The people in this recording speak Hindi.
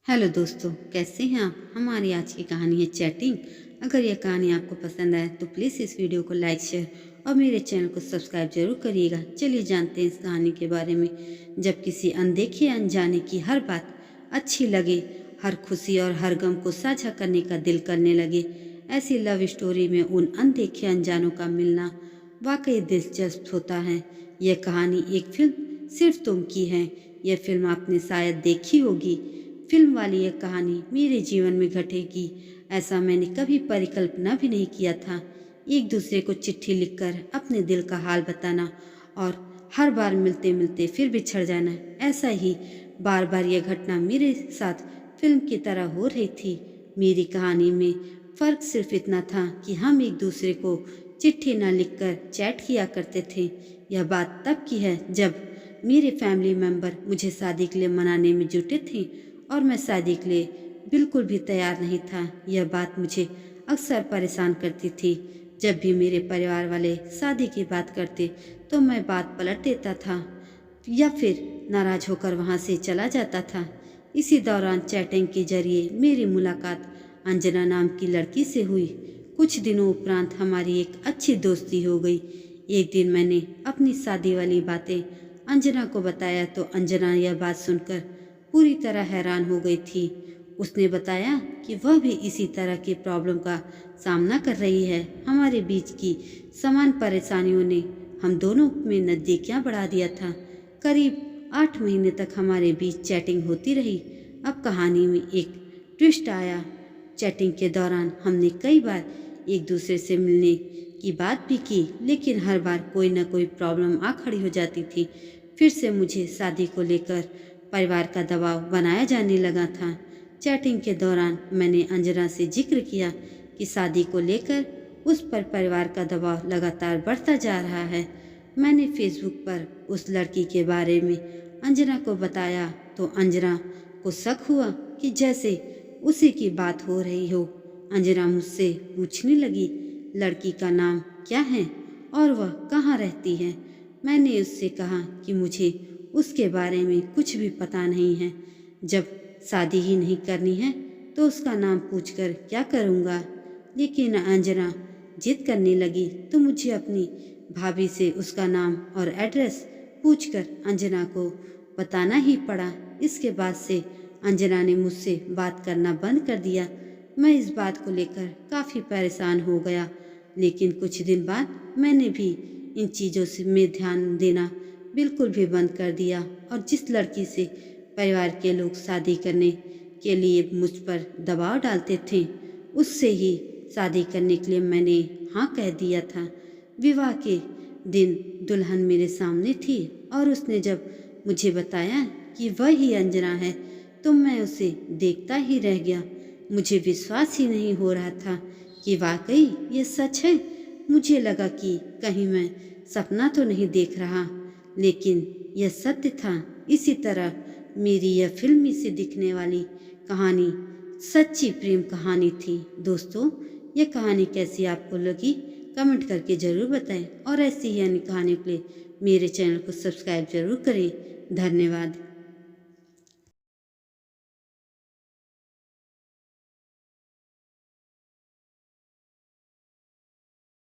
हेलो दोस्तों, कैसे हैं आप। हमारी आज की कहानी है चैटिंग। अगर यह कहानी आपको पसंद आए तो प्लीज़ इस वीडियो को लाइक शेयर और मेरे चैनल को सब्सक्राइब जरूर करिएगा। चलिए जानते हैं इस कहानी के बारे में। जब किसी अनदेखे अनजाने की हर बात अच्छी लगे, हर खुशी और हर गम को साझा करने का दिल करने लगे, ऐसी लव स्टोरी में उन अनदेखे अनजानों का मिलना वाकई दिलचस्प होता है। यह कहानी एक फिल्म सिर्फ तुम की है। यह फिल्म आपने शायद देखी होगी। फिल्म वाली यह कहानी मेरे जीवन में घटेगी, ऐसा मैंने कभी परिकल्पना भी नहीं किया था। एक दूसरे को चिट्ठी लिखकर अपने दिल का हाल बताना और हर बार मिलते मिलते फिर बिछड़ जाना, ऐसा ही बार बार यह घटना मेरे साथ फिल्म की तरह हो रही थी। मेरी कहानी में फर्क सिर्फ इतना था कि हम एक दूसरे को चिट्ठी न लिखकर चैट किया करते थे। यह बात तब की है जब मेरे फैमिली मेंबर मुझे शादी के लिए मनाने में जुटे थे और मैं शादी के लिए बिल्कुल भी तैयार नहीं था। यह बात मुझे अक्सर परेशान करती थी। जब भी मेरे परिवार वाले शादी की बात करते तो मैं बात पलट देता था या फिर नाराज होकर वहां से चला जाता था। इसी दौरान चैटिंग के जरिए मेरी मुलाकात अंजना नाम की लड़की से हुई। कुछ दिनों उपरांत हमारी एक अच्छी दोस्ती हो गई। एक दिन मैंने अपनी शादी वाली बातें अंजना को बताया तो अंजना यह बात सुनकर पूरी तरह हैरान हो गई थी। उसने बताया कि वह भी इसी तरह की प्रॉब्लम का सामना कर रही है। हमारे बीच की समान परेशानियों ने हम दोनों में नज़दीकियां बढ़ा दिया था। करीब 8 महीने तक हमारे बीच चैटिंग होती रही। अब कहानी में एक ट्विस्ट आया। चैटिंग के दौरान हमने कई बार एक दूसरे से मिलने की बात भी की, लेकिन हर बार कोई न कोई प्रॉब्लम आ खड़ी हो जाती थी। फिर से मुझे शादी को लेकर परिवार का दबाव बनाया जाने लगा था। चैटिंग के दौरान मैंने अंजना से जिक्र किया कि शादी को लेकर उस पर परिवार का दबाव लगातार बढ़ता जा रहा है। मैंने फेसबुक पर उस लड़की के बारे में अंजना को बताया तो अंजना को शक हुआ कि जैसे उसी की बात हो रही हो। अंजना मुझसे पूछने लगी लड़की का नाम क्या है और वह कहाँ रहती है। मैंने उससे कहा कि मुझे उसके बारे में कुछ भी पता नहीं है। जब शादी ही नहीं करनी है तो उसका नाम पूछकर क्या करूँगा। लेकिन अंजना जिद करने लगी तो मुझे अपनी भाभी से उसका नाम और एड्रेस पूछकर अंजना को बताना ही पड़ा। इसके बाद से अंजना ने मुझसे बात करना बंद कर दिया। मैं इस बात को लेकर काफ़ी परेशान हो गया, लेकिन कुछ दिन बाद मैंने भी इन चीज़ों से में ध्यान देना बिल्कुल भी बंद कर दिया और जिस लड़की से परिवार के लोग शादी करने के लिए मुझ पर दबाव डालते थे उससे ही शादी करने के लिए मैंने हाँ कह दिया था। विवाह के दिन दुल्हन मेरे सामने थी और उसने जब मुझे बताया कि वह ही अंजना है तो मैं उसे देखता ही रह गया। मुझे विश्वास ही नहीं हो रहा था कि वाकई ये सच है। मुझे लगा कि कहीं मैं सपना तो नहीं देख रहा, लेकिन यह सत्य था। इसी तरह मेरी यह फिल्मी से दिखने वाली कहानी सच्ची प्रेम कहानी थी। दोस्तों, यह कहानी कैसी आपको लगी कमेंट करके ज़रूर बताएं और ऐसी ही अन्य कहानियों के लिए मेरे चैनल को सब्सक्राइब जरूर करें। धन्यवाद।